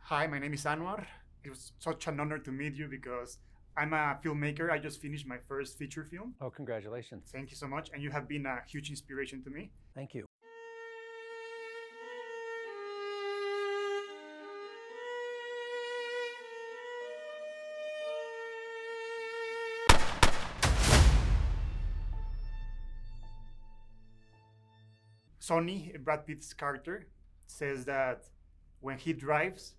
Hi, my name is Anuar. It was such an honor to meet you because I'm a filmmaker. I just finished my first feature film. Oh, congratulations. Thank you so much. And you have been a huge inspiration to me. Thank you. Sonny, Brad Pitt's character, says that when he drives,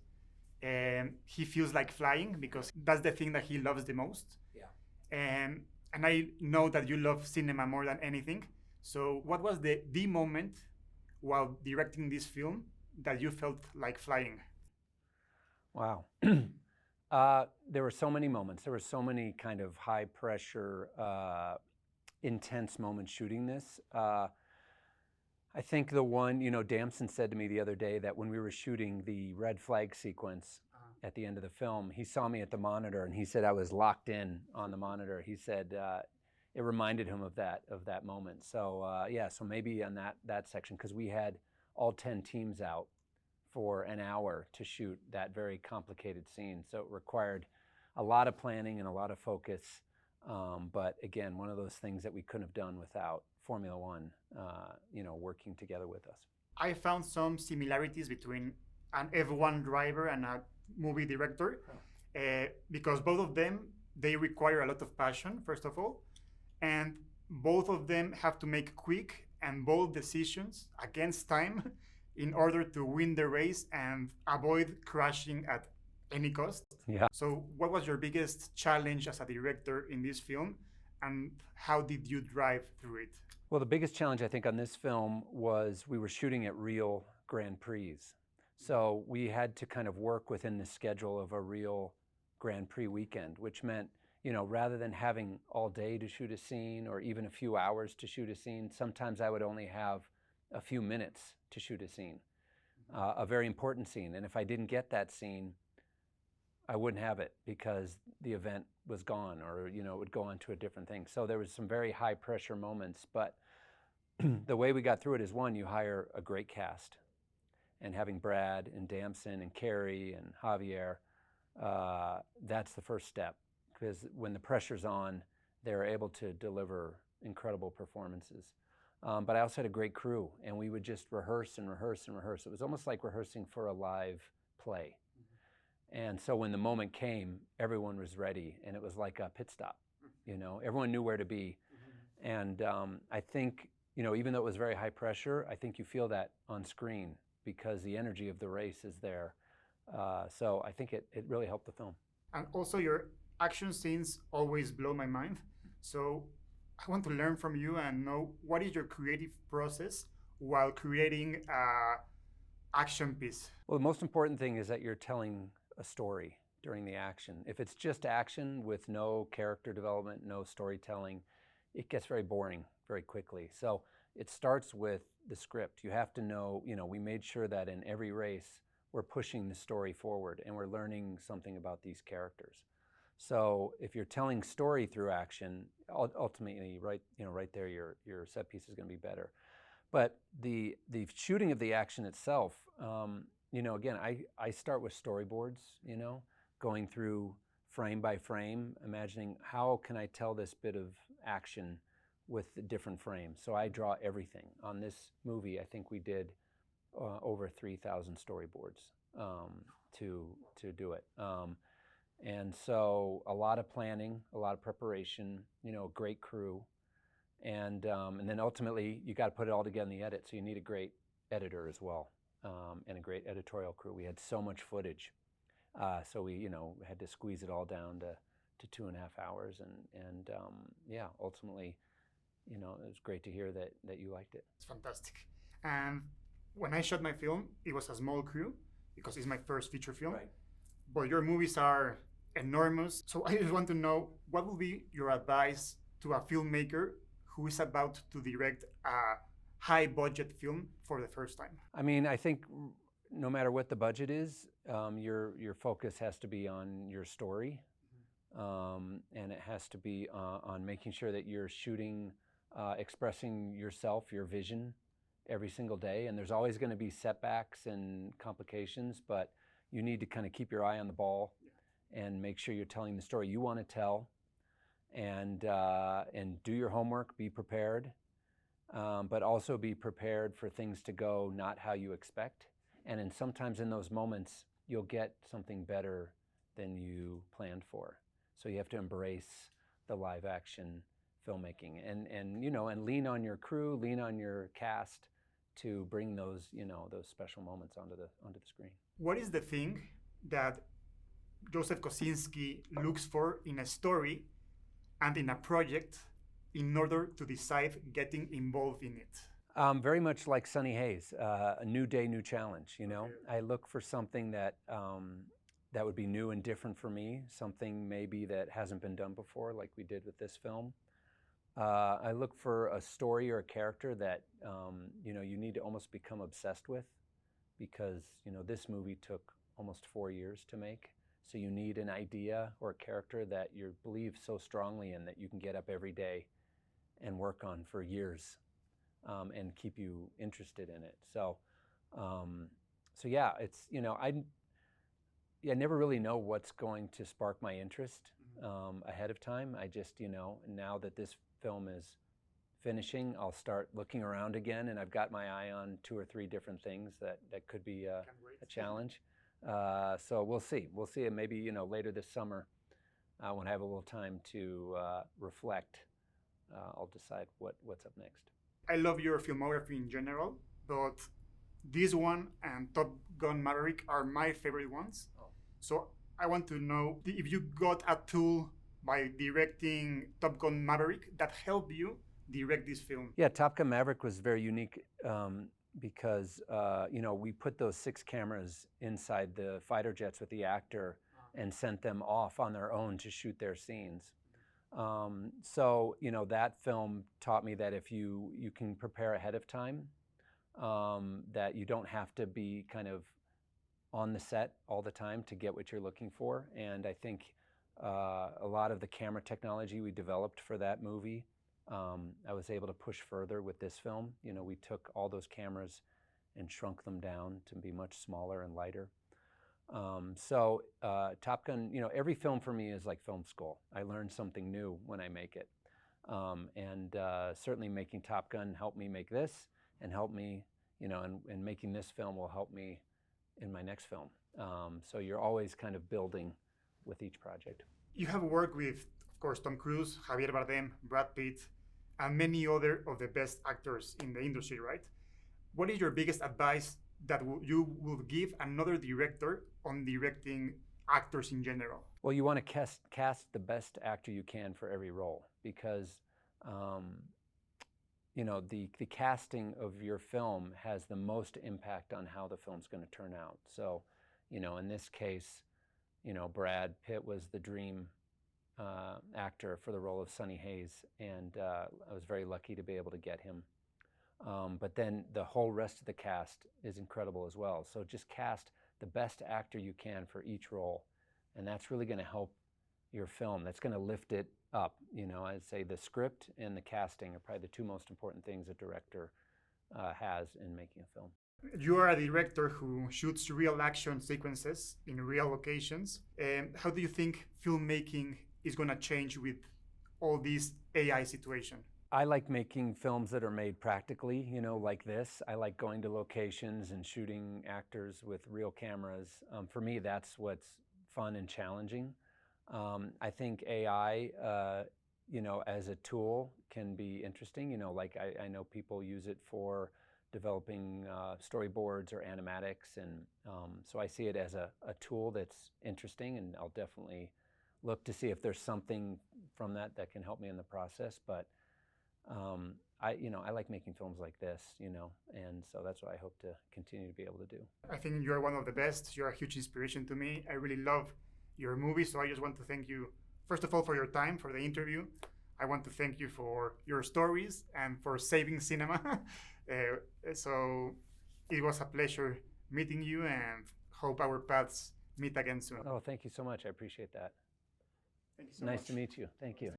he feels like flying because that's the thing that he loves the most. Yeah. And I know that you love cinema more than anything. So what was the moment while directing this film that you felt like flying? Wow. There were so many moments. There were so many kind of high pressure, intense moments shooting this. I think the one, Damson said to me the other day that when we were shooting the red flag sequence at the end of the film, he saw me at the monitor and he said I was locked in on the monitor. He said it reminded him of that moment. So so maybe on that section, because we had all 10 teams out for an hour to shoot that very complicated scene. So it required a lot of planning and a lot of focus. But again, one of those things that we couldn't have done without Formula One, working together with us. I found some similarities between an F1 driver and a movie director because both of them, they require a lot of passion, first of all, and both of them have to make quick and bold decisions against time in order to win the race and avoid crashing at any cost. Yeah. So what was your biggest challenge as a director in this film, and how did you drive through it? Well, the biggest challenge I think on this film was we were shooting at real Grand Prix. So we had to kind of work within the schedule of a real Grand Prix weekend, which meant, rather than having all day to shoot a scene or even a few hours to shoot a scene, sometimes I would only have a few minutes to shoot a scene, a very important scene. And if I didn't get that scene, I wouldn't have it because the event was gone or, it would go on to a different thing. So there was some very high pressure moments, but the way we got through it is, one, you hire a great cast, and having Brad and Damson and Carrie and Javier, that's the first step, because when the pressure's on, they're able to deliver incredible performances. But I also had a great crew, and we would just rehearse and rehearse and rehearse. It was almost like rehearsing for a live play. And so when the moment came, everyone was ready, and it was like a pit stop. Everyone knew where to be. And I think, even though it was very high pressure, I think you feel that on screen because the energy of the race is there. So I think it really helped the film. And also your action scenes always blow my mind. So I want to learn from you and know what is your creative process while creating an action piece? Well, the most important thing is that you're telling a story during the action. If it's just action with no character development, no storytelling, it gets very boring very quickly. So it starts with the script. You have to know, we made sure that in every race, we're pushing the story forward and we're learning something about these characters. So if you're telling story through action, ultimately, right there, your set piece is going to be better. But the shooting of the action itself, again, I start with storyboards, going through frame by frame, imagining how can I tell this bit of action with the different frames. So I draw everything. On this movie, I think we did over 3,000 storyboards to do it. And so a lot of planning, a lot of preparation, a great crew. And then ultimately, you got to put it all together in the edit. So you need a great editor as well, and a great editorial crew. We had so much footage. So we, had to squeeze it all down to 2.5 hours. And ultimately, it was great to hear that you liked it. It's fantastic. And when I shot my film, it was a small crew because it's my first feature film. Right. But your movies are enormous. So I just want to know, what would be your advice to a filmmaker who is about to direct a high budget film for the first time? I mean, I think no matter what the budget is, your focus has to be on your story, and it has to be on making sure that you're shooting, expressing yourself, your vision every single day. And there's always going to be setbacks and complications, but you need to kind of keep your eye on the ball and make sure you're telling the story you want to tell, and do your homework, be prepared, but also be prepared for things to go not how you expect. And sometimes in those moments, you'll get something better than you planned for. So you have to embrace the live action filmmaking and lean on your crew, lean on your cast to bring those special moments onto the screen. What is the thing that Joseph Kosinski looks for in a story and in a project in order to decide getting involved in it? Very much like Sunny Hayes, a new day, new challenge. I look for something that that would be new and different for me, something maybe that hasn't been done before, like we did with this film. I look for a story or a character that you need to almost become obsessed with, because this movie took almost 4 years to make. So you need an idea or a character that you believe so strongly in that you can get up every day and work on for years, and keep you interested in it. So yeah, it's I never really know what's going to spark my interest ahead of time. I just now that this film is finishing, I'll start looking around again, and I've got my eye on 2 or 3 different things that could be a challenge. So we'll see. And maybe later this summer, when I have a little time to reflect, I'll decide what's up next. I love your filmography in general, but this one and Top Gun Maverick are my favorite ones. So I want to know if you got a tool by directing Top Gun Maverick that helped you direct this film. Yeah, Top Gun Maverick was very unique because we put those 6 cameras inside the fighter jets with the actor and sent them off on their own to shoot their scenes. So that film taught me that if you can prepare ahead of time, that you don't have to be kind of on the set all the time to get what you're looking for. And I think a lot of the camera technology we developed for that movie, I was able to push further with this film. We took all those cameras and shrunk them down to be much smaller and lighter. So Top Gun, every film for me is like film school. I learn something new when I make it. And certainly making Top Gun helped me make this, and helped me, and making this film will help me in my next film. So you're always kind of building with each project. You have worked with, of course, Tom Cruise, Javier Bardem, Brad Pitt, and many other of the best actors in the industry, right? What is your biggest advice that you would give another director on directing actors in general? Well, you want to cast the best actor you can for every role, because the casting of your film has the most impact on how the film's going to turn out. So, in this case, Brad Pitt was the dream actor for the role of Sunny Hayes, and I was very lucky to be able to get him. But then the whole rest of the cast is incredible as well. So just cast the best actor you can for each role, and that's really going to help your film. That's going to lift it up. I'd say the script and the casting are probably the 2 most important things a director has in making a film. You are a director who shoots real action sequences in real locations. How do you think filmmaking is going to change with all this AI situation? I like making films that are made practically, like this. I like going to locations and shooting actors with real cameras. For me, that's what's fun and challenging. I think AI, as a tool can be interesting. Like I know people use it for developing storyboards or animatics, and so I see it as a tool that's interesting, and I'll definitely look to see if there's something from that can help me in the process. But I like making films like this, and so that's what I hope to continue to be able to do. I think you're one of the best. You're a huge inspiration to me. I really love your movie, so I just want to thank you, first of all, for your time, for the interview. I want to thank you for your stories and for saving cinema. So it was a pleasure meeting you, and hope our paths meet again soon. Oh, thank you so much. I appreciate that. Thank you so much. Nice to meet you. Thank you.